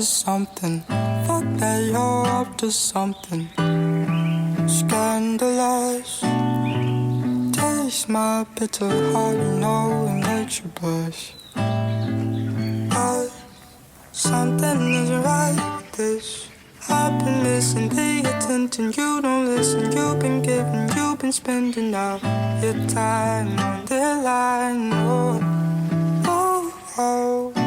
something. Thought that you're up to something scandalous. Taste my bitter heart, you know it makes you blush. But something isn't right with this. I've been missing the attention. You don't listen. You've been giving, you've been spending all your time on the line. Oh, oh, oh.